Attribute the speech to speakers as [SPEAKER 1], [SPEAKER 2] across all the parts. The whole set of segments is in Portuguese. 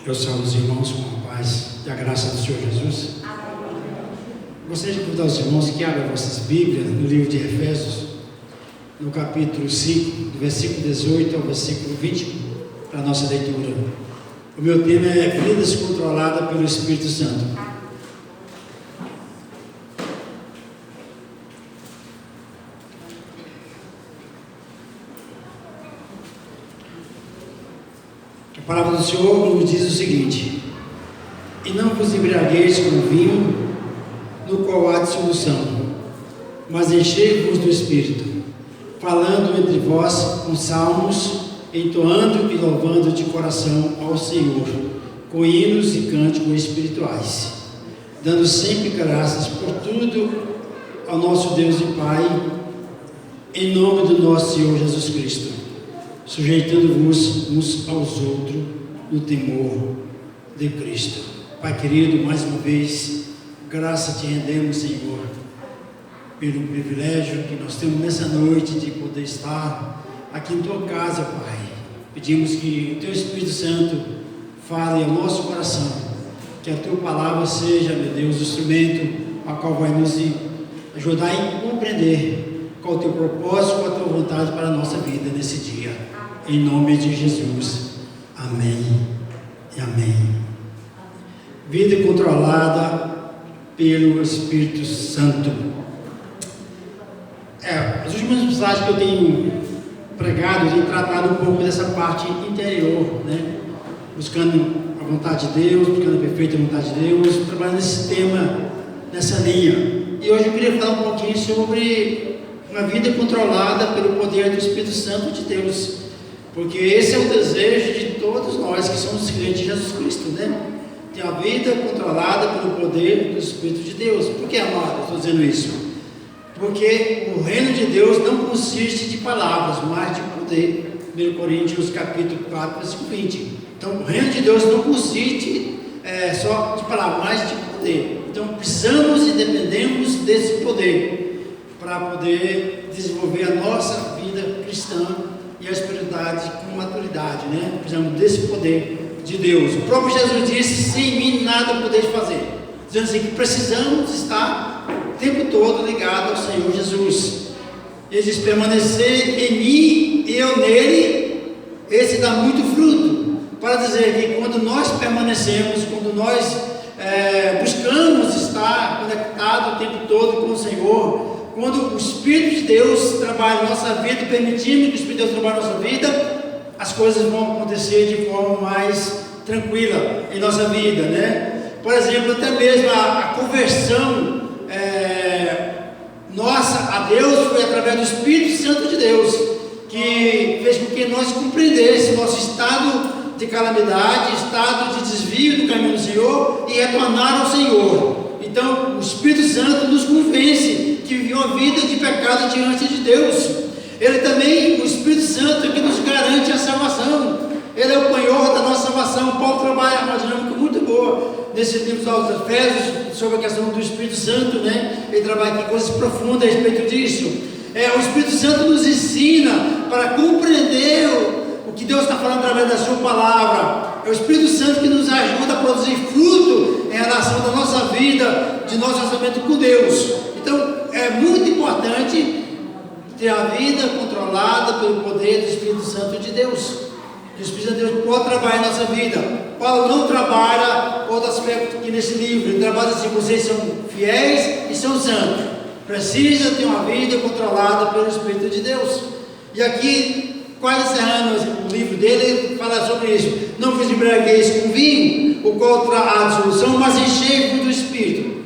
[SPEAKER 1] Eu saúdo os irmãos com a paz e a graça do Senhor Jesus. Gostaria de convidar os irmãos que abram vossas Bíblias no livro de Efésios, no capítulo 5, do versículo 18 ao versículo 20, para a nossa leitura. O meu tema é Vida Descontrolada pelo Espírito Santo. A palavra do Senhor nos diz o seguinte: e não vos embriagueis com vinho, no qual há dissolução, mas enchei-vos do Espírito, falando entre vós com salmos, entoando e louvando de coração ao Senhor, com hinos e cânticos espirituais, dando sempre graças por tudo ao nosso Deus e Pai, em nome do nosso Senhor Jesus Cristo, sujeitando-vos uns aos outros no temor de Cristo. Pai querido, mais uma vez, graça te rendemos, Senhor, pelo privilégio que nós temos nessa noite de poder estar aqui em tua casa, Pai. Pedimos que o teu Espírito Santo fale ao nosso coração, que a tua palavra seja, meu Deus, o instrumento a qual vai nos ajudar a compreender qual é o teu propósito, qual a tua vontade para a nossa vida nesse dia. Em nome de Jesus. Amém e amém. Vida controlada pelo Espírito Santo. As últimas mensagens que eu tenho pregado, eu tenho tratado um pouco dessa parte interior, né? Buscando a vontade de Deus, buscando a perfeita vontade de Deus, trabalhando nesse tema, nessa linha. E hoje eu queria falar um pouquinho sobre uma vida controlada pelo poder do Espírito Santo de Deus. Porque esse é o desejo de todos nós que somos crentes de Jesus Cristo, né? Ter a vida controlada pelo poder do Espírito de Deus. Por que, amado, eu estou dizendo isso? Porque o reino de Deus não consiste de palavras, mas de poder. 1 Coríntios capítulo 4, versículo 20. Então, o reino de Deus não consiste só de palavras, mas de poder. Então, precisamos e dependemos desse poder para poder desenvolver a nossa vida cristã e a espiritualidade com maturidade, né? Precisamos desse poder de Deus. O próprio Jesus disse: sem mim nada podeis fazer. Dizendo assim, que precisamos estar o tempo todo ligado ao Senhor Jesus. Ele diz: permanecer em mim e eu nele, esse dá muito fruto. Para dizer que quando nós permanecemos, quando nós buscamos estar conectados o tempo todo com o Senhor, quando o Espírito de Deus trabalha em nossa vida, permitindo que o Espírito de Deus trabalhe em nossa vida, as coisas vão acontecer de forma mais tranquila em nossa vida, né? Por exemplo, até mesmo a conversão nossa a Deus foi através do Espírito Santo de Deus, que fez com que nós compreendêssemos nosso estado de calamidade, estado de desvio do caminho do Senhor e retornar ao Senhor. Então, o Espírito Santo nos convence que viveu uma vida de pecado diante de Deus. Ele também, o Espírito Santo, que nos garante a salvação. Ele é o penhor da nossa salvação. Paulo trabalha uma dinâmica muito boa nesse livro aos Efésios sobre a questão do Espírito Santo, né? Ele trabalha aqui coisas profundas a respeito disso. O Espírito Santo nos ensina para compreender o que Deus está falando através da sua palavra. É o Espírito Santo que nos ajuda a produzir fruto em relação da nossa vida, de nosso relacionamento com Deus. Então, é muito importante ter a vida controlada pelo poder do Espírito Santo de Deus. O Espírito Santo de Deus pode trabalhar em nossa vida. Paulo não trabalha outro aspecto aqui nesse livro. Ele trabalha assim: vocês são fiéis e são santos. Precisa ter uma vida controlada pelo Espírito de Deus. E aqui, quase encerrando o livro dele, ele fala sobre isso. Não vos embriagueis com vinho, o qual há dissolução, mas enchei-vos do Espírito.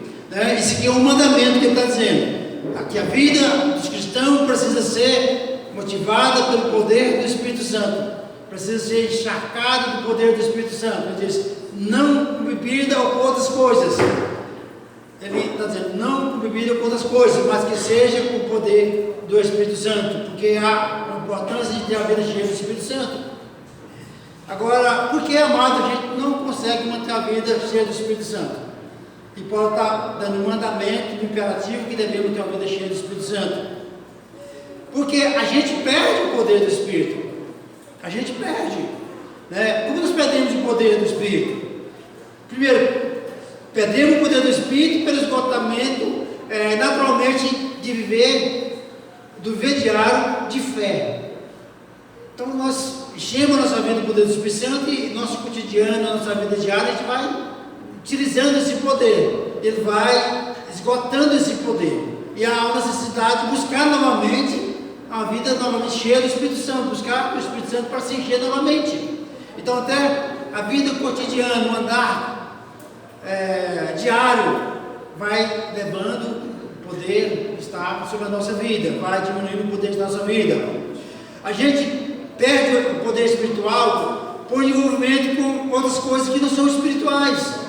[SPEAKER 1] Esse aqui é um mandamento que ele está dizendo. Aqui a vida dos cristãos precisa ser motivada pelo poder do Espírito Santo. Precisa ser encharcado do poder do Espírito Santo. Ele diz: não com bebida ou com outras coisas. Ele está dizendo: não com bebida ou com outras coisas, mas que seja com o poder do Espírito Santo. Porque há uma importância de ter a vida cheia do Espírito Santo. Agora, por que, amado, a gente não consegue manter a vida cheia do Espírito Santo? E Paulo está dando um mandamento, um imperativo que devemos ter uma vida cheia do Espírito Santo. Porque a gente perde o poder do Espírito. A gente perde. Como nós perdemos perdemos o poder do Espírito? Primeiro, perdemos o poder do Espírito pelo esgotamento, naturalmente, de viver, do viver diário de fé. Então, nós enchemos a nossa vida do poder do Espírito Santo e nosso cotidiano, a nossa vida diária, a gente vai utilizando esse poder. Ele vai esgotando esse poder. E há uma necessidade de buscar novamente a vida novamente cheia do Espírito Santo, buscar o Espírito Santo para se encher novamente. Então, até a vida cotidiana, o andar diário, vai levando o poder que está sobre a nossa vida, vai diminuindo o poder da nossa vida. A gente perde o poder espiritual por envolvimento com outras coisas que não são espirituais.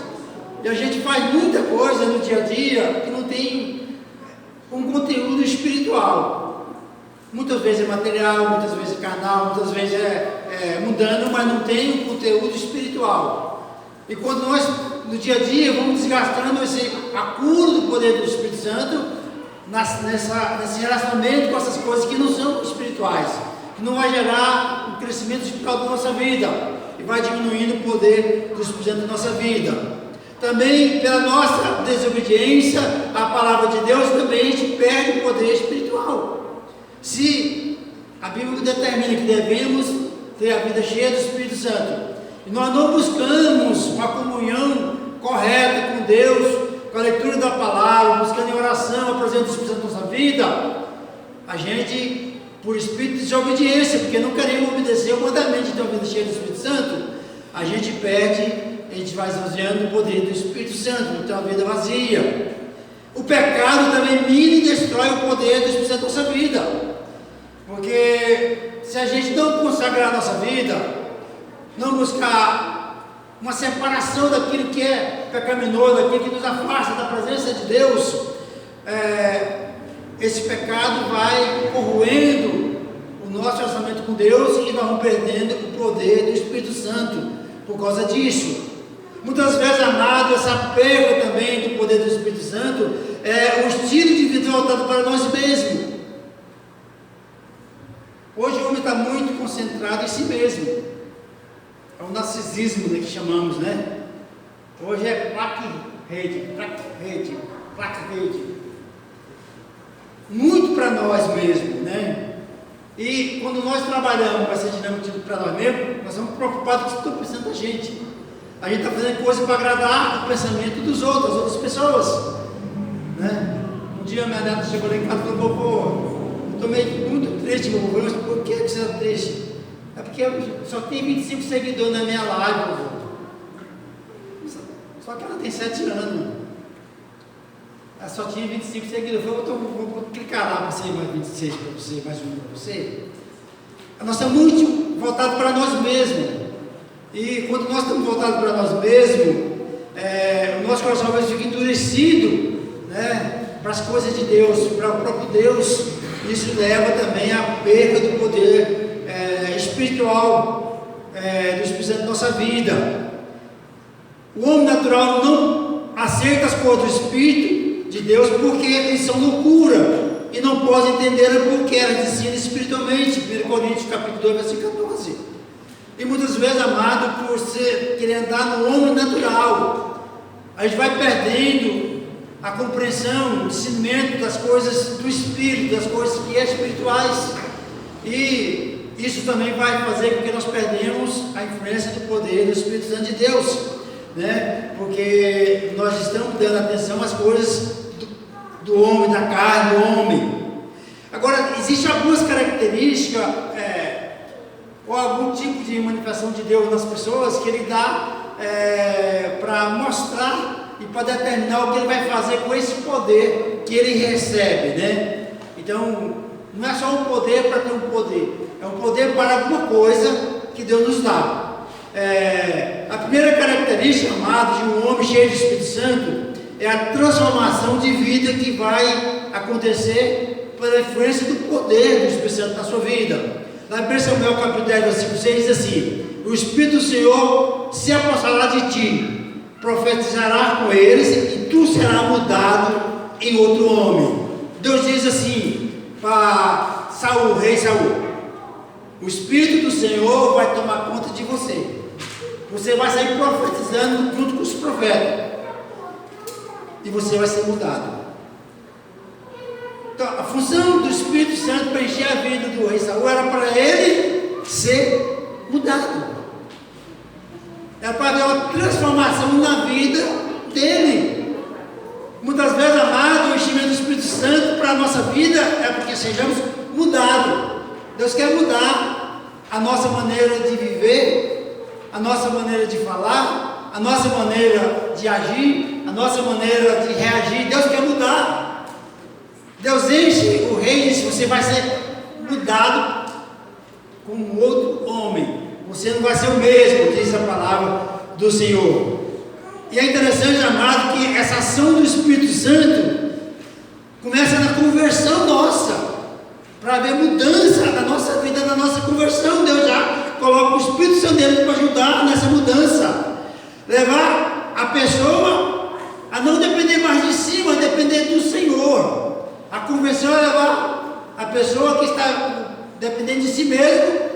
[SPEAKER 1] E a gente faz muita coisa no dia a dia que não tem um conteúdo espiritual. Muitas vezes é material, muitas vezes é carnal, muitas vezes é mundano, mas não tem um conteúdo espiritual. E quando nós, no dia a dia, vamos desgastando esse acúmulo do poder do Espírito Santo nesse relacionamento com essas coisas que não são espirituais, que não vai gerar um crescimento espiritual da nossa vida e vai diminuindo o poder do Espírito Santo da nossa vida. Também pela nossa desobediência à palavra de Deus, também a gente perde o poder espiritual. Se a Bíblia determina que devemos ter a vida cheia do Espírito Santo, e nós não buscamos uma comunhão correta com Deus, com a leitura da palavra, buscando em oração a presença do Espírito Santo na nossa vida, a gente, por espírito de desobediência, porque não queremos obedecer o mandamento de ter uma vida cheia do Espírito Santo, a gente perde, a gente vai esvaziando o poder do Espírito Santo, então a vida vazia. O pecado também mina e destrói o poder do Espírito Santo na nossa vida, porque se a gente não consagrar a nossa vida, não buscar uma separação daquilo que é pecaminoso, daquilo que nos afasta da presença de Deus, esse pecado vai corroendo o nosso relacionamento com Deus e nós vamos perdendo o poder do Espírito Santo por causa disso. Muitas vezes, amado, essa perda também do poder do Espírito Santo é o estilo de vida voltado para nós mesmos. Hoje o homem está muito concentrado em si mesmo. É o narcisismo, né, que chamamos, né? Hoje é plaque rede. Muito para nós mesmos, né? E quando nós trabalhamos com essa dinâmica para nós mesmos, nós estamos preocupados com o que estão pensando da gente. A gente está fazendo coisa para agradar o pensamento dos outros, das outras pessoas, né? Um dia minha neta chegou lá em casa e falou: vovô, eu estou meio muito triste, vovô. Eu falei: por que você está triste? É porque eu só tenho 25 seguidores na minha live, vovô. Só que ela tem 7 anos. Ela só tinha 25 seguidores. Eu falei: vou clicar lá para você, mais 26 para você, mais um para você. Nós estamos muito voltados para nós mesmos. E quando nós estamos voltados para nós mesmos, o nosso coração às vezes fica endurecido, né, para as coisas de Deus, para o próprio Deus. Isso leva também à perda do poder espiritual do Espírito Santo na nossa vida. O homem natural não aceita as coisas do Espírito de Deus porque eles são loucura e não pode entender porque elas ensinam espiritualmente. 1 Coríntios capítulo 2, versículo 14. E muitas vezes, amado, por querer andar no homem natural, a gente vai perdendo a compreensão, o discernimento das coisas do Espírito, das coisas que é espirituais. E isso também vai fazer com que nós perdemos a influência do poder do Espírito Santo de Deus, né? Porque nós estamos dando atenção às coisas do homem, da carne, do homem. Agora, existem algumas características ou algum tipo de manifestação de Deus nas pessoas que Ele dá para mostrar e para determinar o que Ele vai fazer com esse poder que Ele recebe, né? Então, não é só um poder para ter um poder, é um poder para alguma coisa que Deus nos dá. A primeira característica, amado, de um homem cheio do Espírito Santo é a transformação de vida que vai acontecer pela influência do poder do Espírito Santo na sua vida. Lá em 1 Samuel capítulo 10, versículo 6 diz assim: o Espírito do Senhor se apossará de ti, profetizará com eles e tu serás mudado em outro homem. Deus diz assim para Saul, rei Saul: o Espírito do Senhor vai tomar conta de você. você vai sair profetizando junto com os profetas. E você vai ser mudado. Então, a função do Espírito Santo para encher a vida do rei Saul era para ele ser mudado. Era para haver uma transformação na vida dele. Muitas vezes, amado, o enchimento do Espírito Santo para a nossa vida é porque sejamos mudados. Deus quer mudar a nossa maneira de viver, a nossa maneira de falar, a nossa maneira de agir, a nossa maneira de reagir. Deus quer mudar. Deus enche o rei e diz: você vai ser mudado como outro homem. Você não vai ser o mesmo, diz a palavra do Senhor. E é interessante, amado, que essa ação do Espírito Santo começa na conversão nossa, para haver mudança na nossa vida, na nossa conversão. Deus já coloca o Espírito Santo dele para ajudar nessa mudança, levar a pessoa a não depender mais de si, mas depender do Senhor. A conversão é levar a pessoa que está dependendo de si mesmo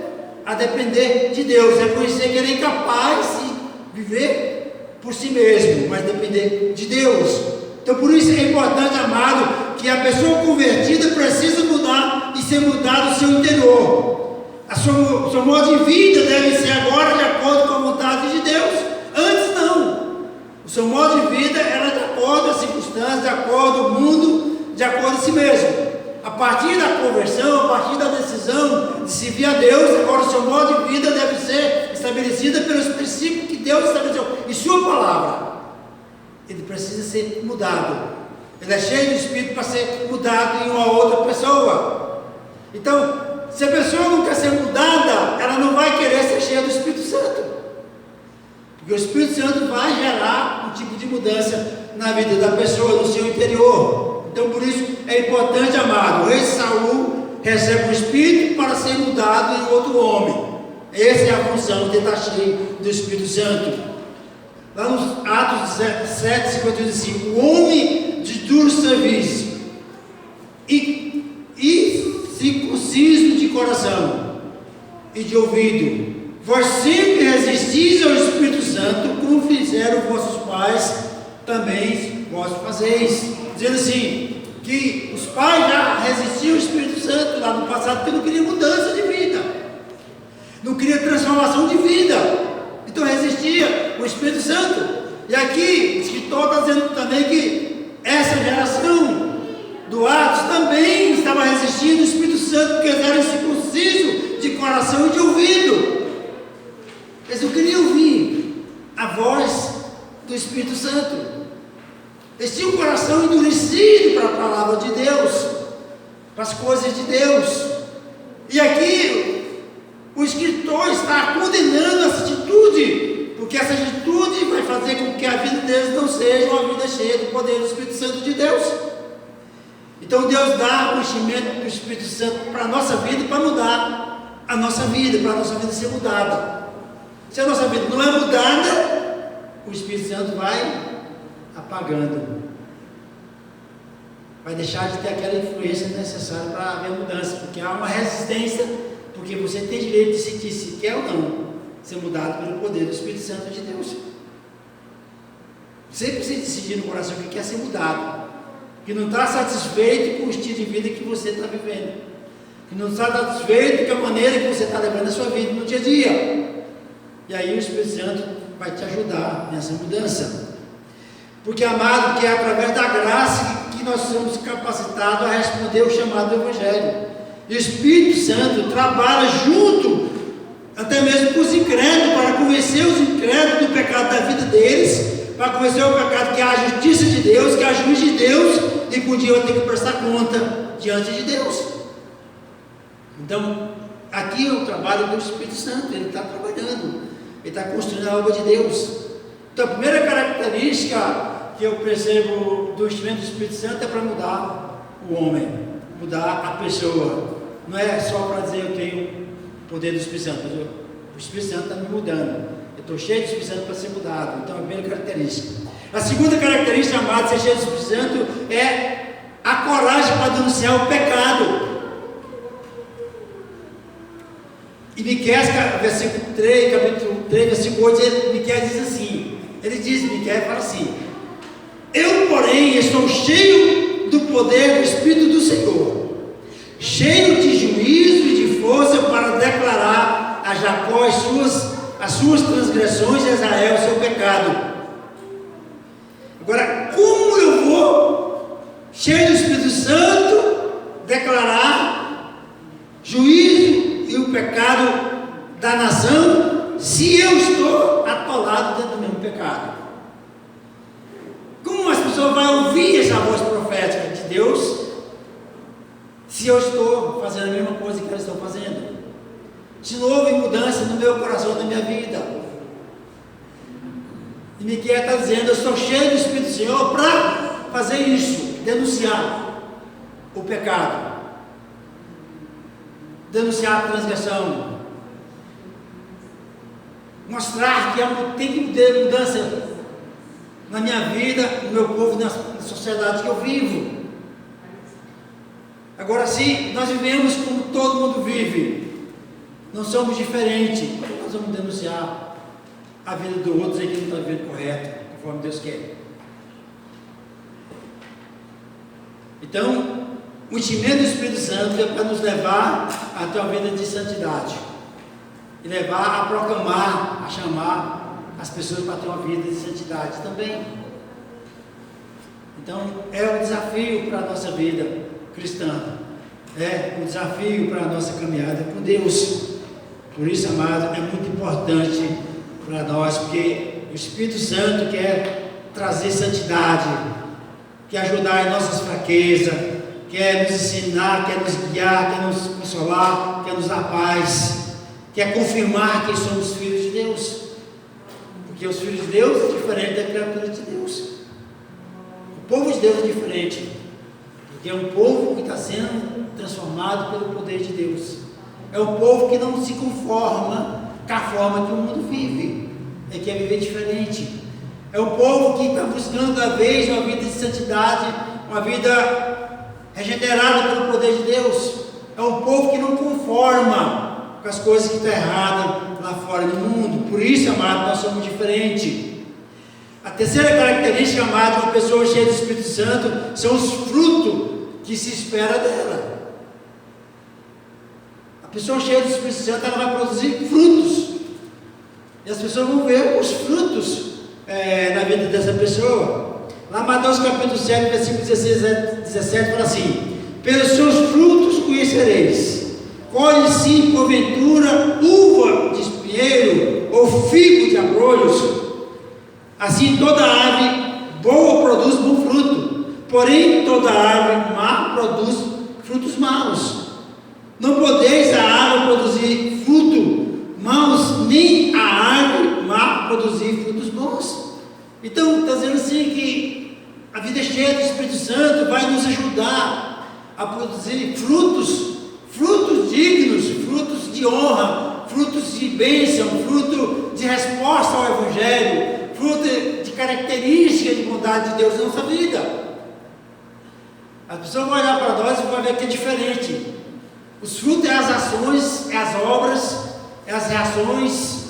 [SPEAKER 1] a depender de Deus, reconhecer que ele é incapaz de viver por si mesmo, mas depender de Deus. Então, por isso é importante, amado, que a pessoa convertida precisa mudar e ser mudado o seu interior. O seu modo de vida deve ser agora de acordo com a vontade de Deus. Antes não. O seu modo de vida era de acordo com as circunstâncias, de acordo com o mundo, de acordo com si mesmo. A partir da conversão, a partir da decisão de servir a Deus, agora o seu modo de vida deve ser estabelecido pelos princípios que Deus estabeleceu em sua palavra. Ele precisa ser mudado. Ele é cheio do Espírito para ser mudado em uma outra pessoa. Então, se a pessoa não quer ser mudada, ela não vai querer ser cheia do Espírito Santo. Porque o Espírito Santo vai gerar um tipo de mudança na vida da pessoa, no seu interior. Então, por isso é importante, amado, o rei Saul recebe o Espírito para ser mudado em outro homem. Essa é a função de estar cheio do Espírito Santo. Lá nos Atos 7:51 diz assim: o homem de duro serviço e circunciso de coração e de ouvido, vós sempre resistis ao Espírito Santo, como fizeram vossos pais, também vós fazeis. Dizendo assim, que os pais já resistiam ao Espírito Santo lá no passado, porque não queriam mudança de vida, não queriam transformação de vida, então resistia o Espírito Santo. E aqui o escritor está dizendo também que essa geração do Atos também estava resistindo ao Espírito Santo, porque eles eram circuncisos de coração e de ouvido. Eles não queriam ouvir a voz do Espírito Santo. Eles tinham o coração endurecido para a palavra de Deus, para as coisas de Deus. E aqui o escritor está condenando essa atitude, porque essa atitude vai fazer com que a vida deles não seja uma vida cheia do poder do Espírito Santo de Deus. Então Deus dá o enchimento do Espírito Santo para a nossa vida, para mudar a nossa vida, para a nossa vida ser mudada. Se a nossa vida não é mudada, o Espírito Santo vai apagando, vai deixar de ter aquela influência necessária para haver mudança, porque há uma resistência, porque você tem direito de decidir se quer ou não ser mudado pelo poder do Espírito Santo de Deus. Você precisa decidir no coração que quer ser mudado, que não está satisfeito com o estilo de vida que você está vivendo, que não está satisfeito com a maneira que você está levando a sua vida no dia a dia. E aí o Espírito Santo vai te ajudar nessa mudança. Porque, amado, que é através da graça que nós somos capacitados a responder o chamado do Evangelho. E o Espírito Santo trabalha junto, até mesmo com os incrédulos, para convencer os incrédulos do pecado da vida deles, para convencer o pecado que há a justiça de Deus, que há a juiz de Deus, e que um dia eu tenho que prestar conta diante de Deus. Então, aqui é o trabalho do Espírito Santo, ele está trabalhando, ele está construindo a obra de Deus. Então, a primeira característica que eu percebo do instrumento do Espírito Santo é para mudar o homem, mudar a pessoa. Não é só para dizer eu tenho o poder do Espírito Santo, o Espírito Santo está me mudando, eu estou cheio do Espírito Santo para ser mudado. Então, a primeira característica. A segunda característica, amado, de ser cheio do Espírito Santo é a coragem para denunciar o pecado. Em Miqueias, versículo 3, capítulo 3, versículo 8, Miqueias diz assim, Miqueias fala assim: eu, porém, estou cheio do poder do Espírito do Senhor, cheio de juízo e de força para declarar a Jacó as suas transgressões e a Israel o seu pecado. Agora, como eu vou, cheio do Espírito Santo, declarar juízo e o pecado da nação, se eu estou atolado dentro do mesmo pecado? Como as pessoas vão ouvir essa voz profética de Deus, se eu estou fazendo a mesma coisa que elas estão fazendo? Se não houve mudança no meu coração, na minha vida. E Miqueias está dizendo: eu estou cheio do Espírito do Senhor para fazer isso, denunciar o pecado, denunciar a transgressão, mostrar que tem que ter mudança na minha vida, no meu povo, na sociedade que eu vivo. Agora, se nós vivemos como todo mundo vive, não somos diferentes, como nós vamos denunciar a vida do outro que não está vivendo correto, conforme Deus quer? Então, o enchimento do Espírito Santo é para nos levar a ter uma vida de santidade, e levar a proclamar, a chamar as pessoas para ter uma vida de santidade também. Então, é um desafio para a nossa vida cristã, é um desafio para a nossa caminhada com Deus. Por isso, amado, é muito importante para nós, porque o Espírito Santo quer trazer santidade, quer ajudar em nossas fraquezas, quer nos ensinar, quer nos guiar, quer nos consolar, quer nos dar paz, quer confirmar que somos filhos de Deus, porque os filhos de Deus é diferente da criatura de Deus. O povo de Deus é diferente, porque é um povo que está sendo transformado pelo poder de Deus. É um povo que não se conforma com a forma que o mundo vive, é que é viver diferente. É um povo que está buscando cada vez uma vida de santidade, uma vida regenerada pelo poder de Deus. É um povo que não conforma com as coisas que estão erradas lá fora do mundo. Por isso, amado, nós somos diferentes. A terceira característica, amado, de uma pessoa cheia do Espírito Santo são os frutos que se espera dela. A pessoa cheia do Espírito Santo, ela vai produzir frutos, e as pessoas vão ver os frutos na vida dessa pessoa. Lá em Mateus capítulo 7, versículo 16 a 17, fala assim: pelos seus frutos conhecereis. Colhe sim, porventura, uva de espinheiro ou figo de abrolhos. Assim toda árvore boa produz bom fruto, porém toda árvore má produz frutos maus. Não podeis a árvore produzir fruto maus, nem a árvore má produzir frutos bons. Então, está dizendo assim que a vida cheia do Espírito Santo vai nos ajudar a produzir frutos dignos, frutos de honra, frutos de bênção, fruto de resposta ao Evangelho, fruto de característica de bondade de Deus na nossa vida. As pessoas vão olhar para nós e vão ver que é diferente. Os frutos é as ações, é as obras, é as reações,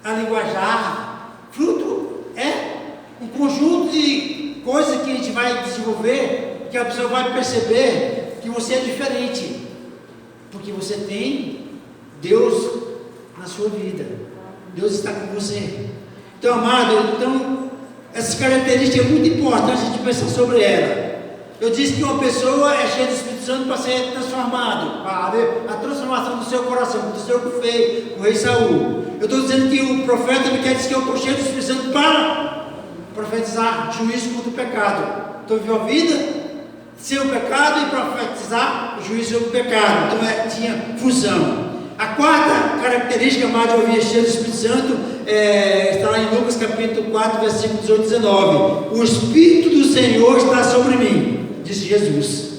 [SPEAKER 1] a linguajar. Fruto é um conjunto de coisas que a gente vai desenvolver, que a pessoa vai perceber que você é diferente, porque você tem Deus na sua vida, Deus está com você. Então, amado, essas características é muito importante a gente pensar sobre ela. Eu disse que uma pessoa é cheia do Espírito Santo para ser transformado, para ver a transformação do seu coração, do seu que fez o rei Saul. Eu estou dizendo que o profeta me quer dizer que eu estou cheio do Espírito Santo para profetizar juízo contra o pecado. Então, viu a vida sem o pecado e profetizar o juízo sobre o pecado. Então, tinha fusão. A quarta característica, amado, de ouvir cheio do Espírito Santo, está lá em Lucas capítulo 4, versículos 18 e 19. O Espírito do Senhor está sobre mim, disse Jesus,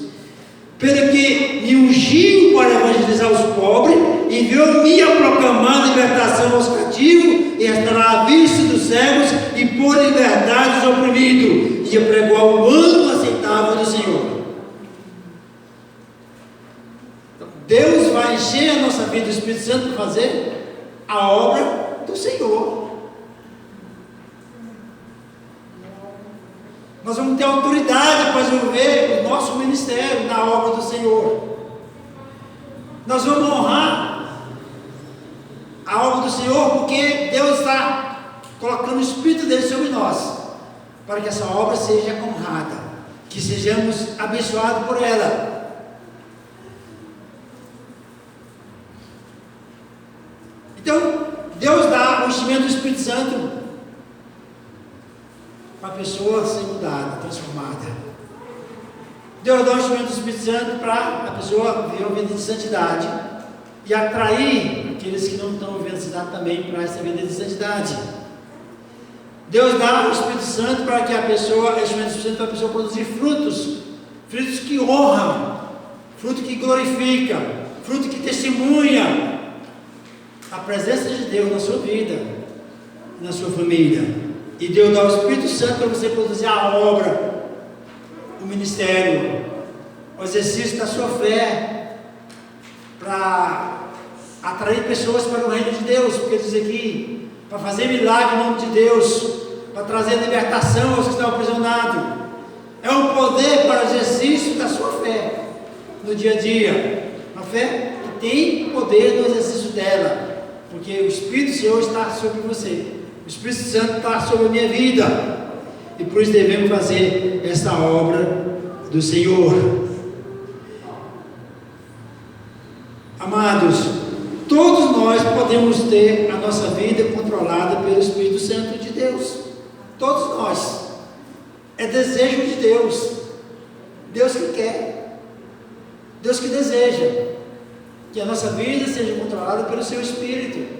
[SPEAKER 1] pelo que me ungiu para evangelizar os pobres, enviou-me a proclamar a libertação aos cativos, e restaurar a vista dos cegos, e pôr liberdade aos oprimidos, e a pregoar o ano aceitável do Senhor. Deus vai encher a nossa vida do Espírito Santo para fazer a obra do Senhor. Nós vamos ter autoridade para desenvolver o nosso ministério na obra do Senhor. Nós vamos honrar a obra do Senhor, porque Deus está colocando o Espírito dele sobre nós, para que essa obra seja honrada, que sejamos abençoados por ela. Então, Deus dá o enchimento do Espírito Santo para a pessoa ser mudada, transformada. Deus dá o enchimento do Espírito Santo para a pessoa viver uma vida de santidade e atrair aqueles que não estão vivendo santidade também para essa vida de santidade. Deus dá o Espírito Santo para que a pessoa, o enchimento do Espírito Santo para a pessoa produzir frutos, frutos que honram, fruto que glorifica, fruto que testemunha a presença de Deus na sua vida, na sua família. E Deus dá o Espírito Santo para você produzir a obra, o ministério, o exercício da sua fé, para atrair pessoas para o reino de Deus, porque diz aqui, para fazer milagre em nome de Deus, para trazer libertação aos que estão aprisionados. É um poder para o exercício da sua fé no dia a dia, uma fé que tem poder no exercício dela, porque o Espírito do Senhor está sobre você, o Espírito Santo está sobre a minha vida, e por isso devemos fazer esta obra do Senhor. Amados, todos nós podemos ter a nossa vida controlada pelo Espírito Santo de Deus, todos nós. É desejo de Deus, Deus que quer, Deus que deseja que a nossa vida seja controlada pelo seu Espírito.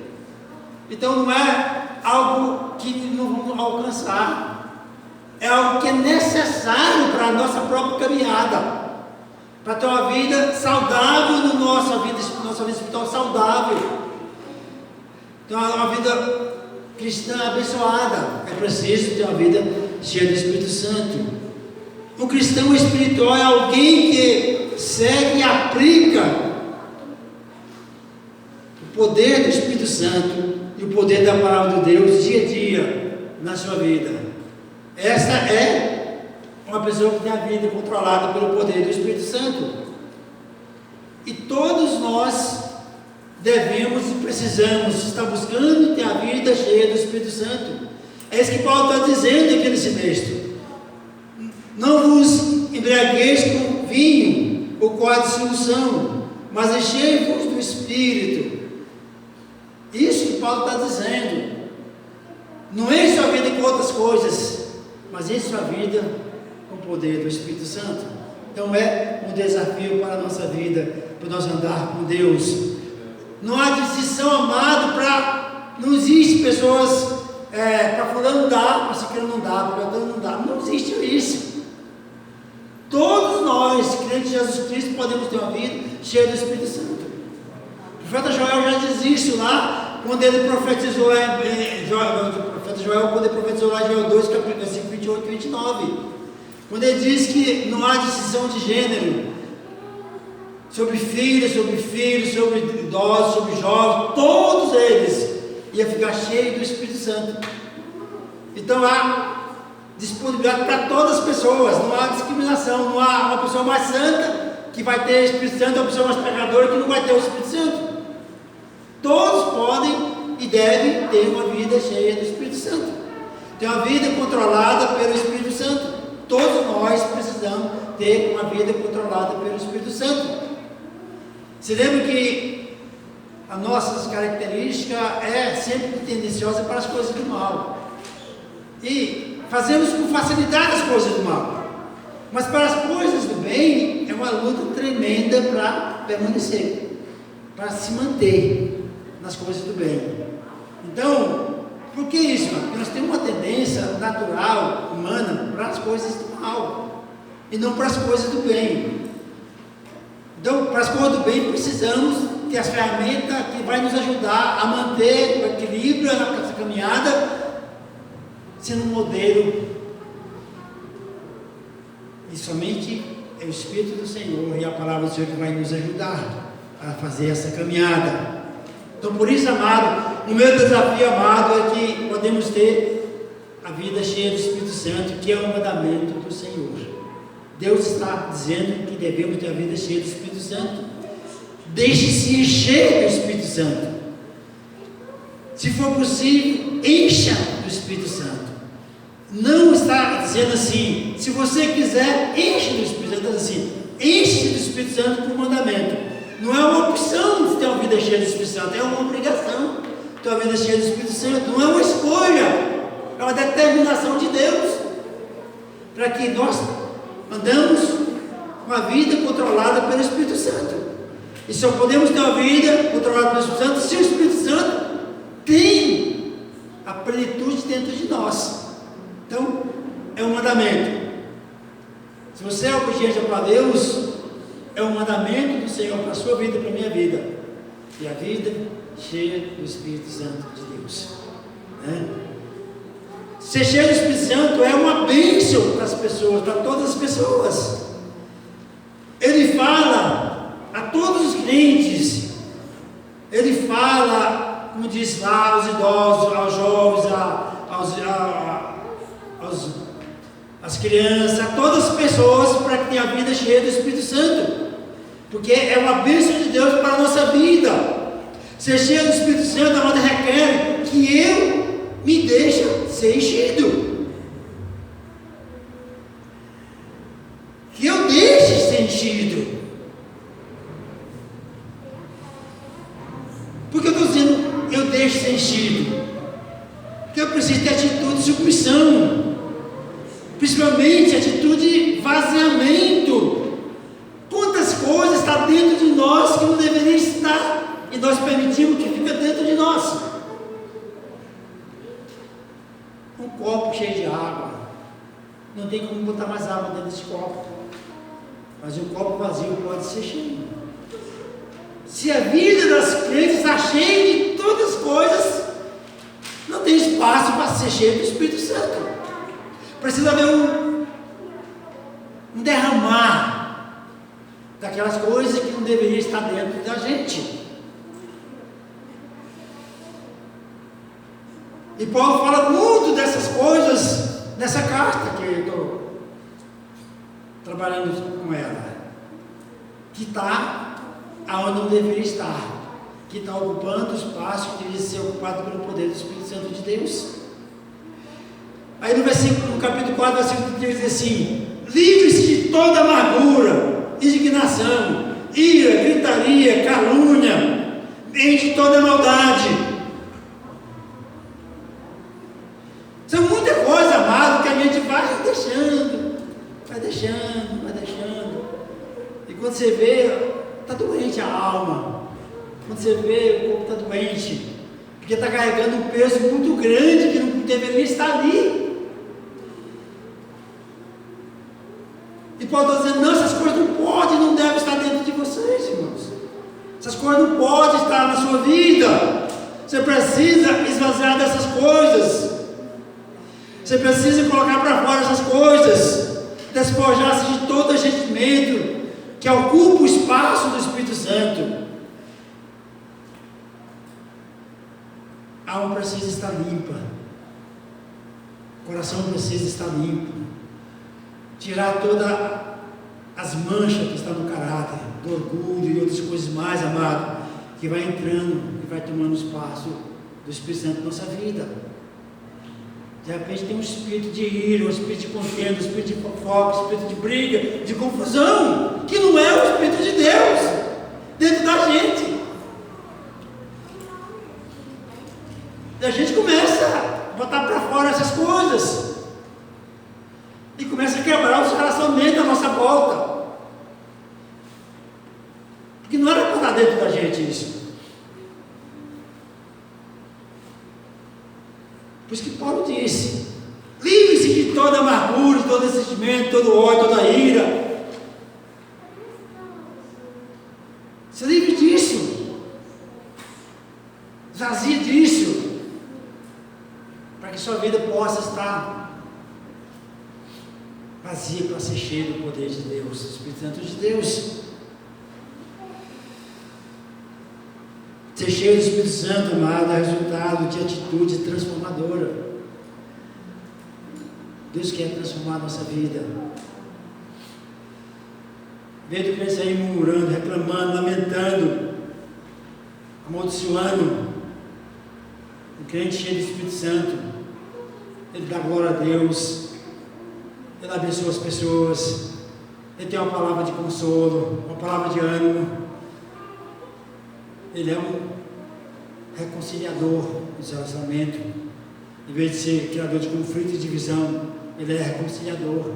[SPEAKER 1] Então não é algo que não vamos alcançar, é algo que é necessário para a nossa própria caminhada, para ter uma vida saudável, nossa vida espiritual saudável, ter uma vida cristã abençoada. É preciso ter uma vida cheia do Espírito Santo. Um cristão espiritual é alguém que segue e aplica o poder do Espírito Santo e o poder da palavra de Deus dia a dia na sua vida. Essa é uma pessoa que tem a vida controlada pelo poder do Espírito Santo. E todos nós devemos e precisamos estar buscando ter a vida cheia do Espírito Santo. É isso que Paulo está dizendo aqui nesse texto. Não vos embriagueis com vinho, o qual é dissolução, mas enchei-vos do Espírito. Isso que Paulo está dizendo. Não enche sua vida com outras coisas, mas enche sua vida com o poder do Espírito Santo. Então é um desafio para a nossa vida, para nós andar com Deus. Não há distinção, amado, não existe pessoas, para fulano dá, para ciclano não dá, para fulano não dá. Não existe isso. Todos nós, crentes de Jesus Cristo, podemos ter uma vida cheia do Espírito Santo. O profeta Joel já diz isso lá, quando ele profetizou quando ele profetizou lá em Joel 2, versículo 28 e 29, quando ele diz que não há distinção de gênero, sobre filhos, sobre idosos, sobre jovens, todos eles iam ficar cheios do Espírito Santo. Então há disponibilidade para todas as pessoas, não há discriminação, não há uma pessoa mais santa que vai ter o Espírito Santo, uma pessoa mais pecadora que não vai ter o Espírito Santo. Todos podem e devem ter uma vida cheia do Espírito Santo, ter uma vida controlada pelo Espírito Santo. Todos nós precisamos ter uma vida controlada pelo Espírito Santo. Se lembra que a nossa característica é sempre tendenciosa para as coisas do mal, e fazemos com facilidade as coisas do mal, mas para as coisas do bem é uma luta tremenda para permanecer, para se manter nas coisas do bem. Então, por que isso? Porque nós temos uma tendência natural, humana, para as coisas do mal e não para as coisas do bem. Então, para as coisas do bem, precisamos ter as ferramentas que vai nos ajudar a manter o equilíbrio na nossa caminhada, sendo um modelo. E somente é o Espírito do Senhor e a palavra do Senhor que vai nos ajudar a fazer essa caminhada. Então, por isso, amado, O meu desafio, amado, é que podemos ter a vida cheia do Espírito Santo, que é o mandamento do Senhor. Deus está dizendo que devemos ter a vida cheia do Espírito Santo. Deixe-se encher do Espírito Santo. Se for possível, encha do Espírito Santo. Não está dizendo assim, se você quiser, enche do Espírito Santo. Está dizendo assim, enche do Espírito Santo por mandamento. Não é uma opção de ter uma vida cheia do Espírito Santo, é uma obrigação ter uma vida cheia do Espírito Santo. Não é uma escolha, é uma determinação de Deus, para que nós andamos com a vida controlada pelo Espírito Santo. E só podemos ter uma vida controlada pelo Espírito Santo se o Espírito Santo tem a plenitude dentro de nós. Então, é um mandamento. Se você é obediente para Deus, é um mandamento do Senhor para a sua vida e para a minha vida. E a vida cheia do Espírito Santo de Deus. Ser cheio do Espírito Santo é uma bênção para as pessoas, para todas as pessoas. Ele fala a todos os crentes. Ele fala, como diz lá, aos idosos, aos jovens, às crianças, a todas as pessoas, para que tenham a vida cheia do Espírito Santo. Porque é uma bênção de Deus para a nossa vida. Ser cheio do Espírito Santo, amado, requer que eu me deixe ser enchido. Que eu deixe ser enchido. Por que eu estou dizendo eu deixo ser enchido? Porque eu preciso ter atitude de submissão. Principalmente atitude de vaziamento. Quantas coisas estão dentro de nós que não deveriam estar, e nós permitimos que fique dentro de nós. Um copo cheio de água, não tem como botar mais água dentro desse copo, mas um copo vazio pode ser cheio. Se a vida das crentes está cheia de todas as coisas, não tem espaço para ser cheio do Espírito Santo. Precisa haver um derramar daquelas coisas que não deveriam estar dentro da gente. E Paulo fala muito dessas coisas nessa carta que eu estou trabalhando com ela, que está aonde não deveria estar, que está ocupando o espaço que deveria ser ocupado pelo poder do Espírito Santo de Deus. Aí no capítulo 4, versículo 3 diz assim: livre-se de toda amargura, indignação, ira, gritaria, calúnia, e de toda maldade. São muita coisa, amado, que a gente vai deixando. E quando você vê, está doente a alma. Quando você vê, o corpo está doente, porque está carregando um peso muito grande que não deveria estar ali. E Paulo está dizendo, não, essas coisas não podem, não devem estar dentro de vocês, irmãos. Essas coisas não podem estar na sua vida. Você precisa esvaziar dessas coisas. Você precisa colocar para fora essas coisas. Despojar-se de todo sentimento que ocupa o espaço do Espírito Santo. A alma precisa estar limpa. O coração precisa estar limpo. Tirar todas as manchas que estão no caráter, do orgulho e outras coisas mais, amado, que vai entrando e vai tomando espaço do Espírito Santo na nossa vida. De repente tem um espírito de ira, um espírito de contenda, um espírito de fofoca, um espírito de briga, de confusão, que não é o Espírito de Deus dentro da gente. E a gente começa a botar para fora essas coisas. E começa a quebrar os relacionamentos à nossa volta. Porque não era para estar dentro da gente isso. Por isso que Paulo disse: livre-se de toda amargura, de todo sentimento, todo ódio, toda ira. Se livre disso. Esvazie disso. Para que sua vida possa estar vazia, para ser cheia do poder de Deus, do Espírito Santo de Deus. Ser cheio do Espírito Santo, amado, é resultado de atitude transformadora. Deus quer transformar a nossa vida. Vendo que eles aí murmurando, reclamando, lamentando, amaldiçoando, o crente cheio do Espírito Santo, ele dá glória a Deus, ele abençoa as pessoas, ele tem uma palavra de consolo, uma palavra de ânimo. Ele é um reconciliador do relacionamento. Em vez de ser criador de conflito e divisão, ele é reconciliador.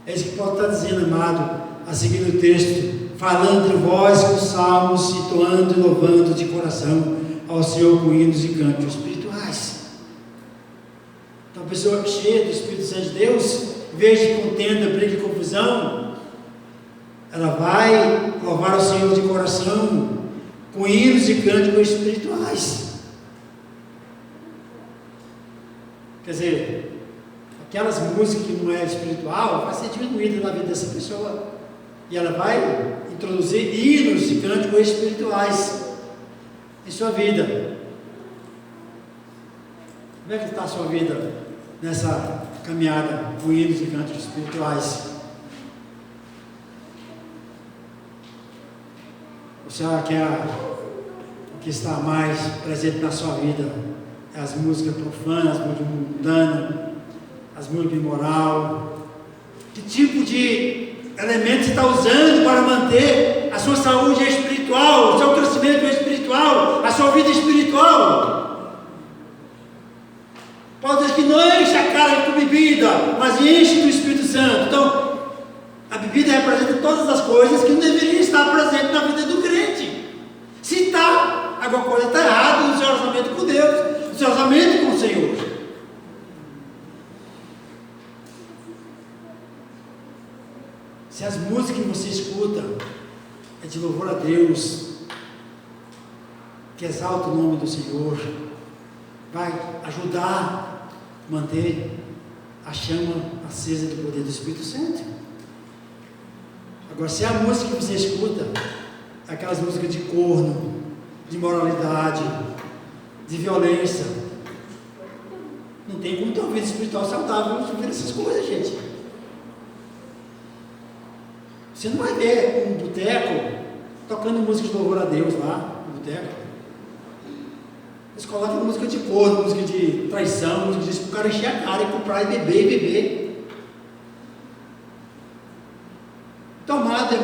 [SPEAKER 1] É isso que Paulo está dizendo, amado, a seguir o texto, falando entre vós com salmos, entoando e louvando de coração ao Senhor com hinos e cânticos espirituais. Então, a pessoa cheia do Espírito Santo de Deus, em vez de contenda, briga e confusão, ela vai louvar ao Senhor de coração com hinos e cânticos espirituais. Quer dizer, aquelas músicas que não é espiritual vai ser diminuída na vida dessa pessoa, e ela vai introduzir hinos e cânticos espirituais em sua vida. Como é que está a sua vida nessa caminhada com hinos e cânticos espirituais? Você quer o que está mais presente na sua vida? É as músicas profanas, as músicas mundanas, as músicas imoral? Que tipo de elemento você está usando para manter a sua saúde espiritual, o seu crescimento espiritual, a sua vida espiritual? Paulo diz que não enche a cara com bebida, mas enche do Espírito Santo. Então, a bebida representa todas as coisas que não deveriam estar presentes na vida do crente. Se está, alguma coisa está errada no seu relacionamento com Deus, no seu relacionamento com o Senhor. Se as músicas que você escuta é de louvor a Deus, que exalta o nome do Senhor, vai ajudar a manter a chama acesa do poder do Espírito Santo. Agora, se a música que você escuta é aquelas músicas de corno, de imoralidade, de violência, não tem como ter uma vida espiritual saudável ouvir essas coisas, gente. Você não vai ver um boteco tocando música de louvor a Deus lá no boteco. Eles colocam música de corno, música de traição, música de para o cara encher a cara e comprar e beber. Tomada